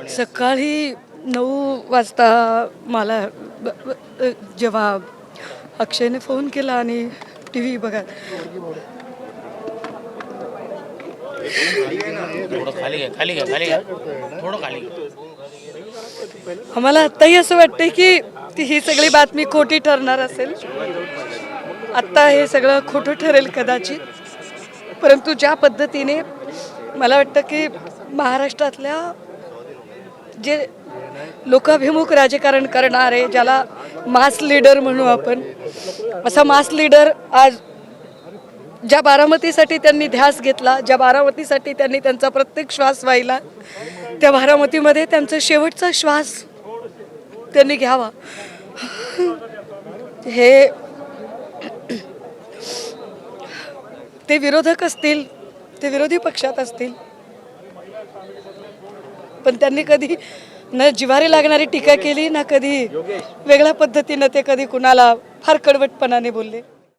सकाळी 9 वाजता मला जेव्हा अक्षयने फोन केला आणि टी व्ही बघा आम्हाला आत्ताही असं वाटतंय की ही सगळी बातमी खोटी ठरणार असेल. आत्ता हे सगळं खोटं ठरेल कदाचित, परंतु ज्या पद्धतीने मला वाटतं की महाराष्ट्रातल्या जे लोकाभिमुख राजकारण करणारे, ज्याला मास लीडर म्हणू आपण, असा मास लीडर आज ज्या बारामतीसाठी त्यांनी ध्यास घेतला, ज्या बारामतीसाठी त्यांनी त्यांचा प्रत्येक श्वास वाहिला, त्या बारामतीमध्ये त्यांचा शेवटचा श्वास त्यांनी घ्यावा. हे ते विरोधक असतील, ते विरोधी पक्षात असतील, पण त्यांनी कधी न जिव्हारी लागणारी टीका केली, ना कधी वेगळ्या पद्धतीनं ते कधी कुणाला फार कडवटपणाने बोलले.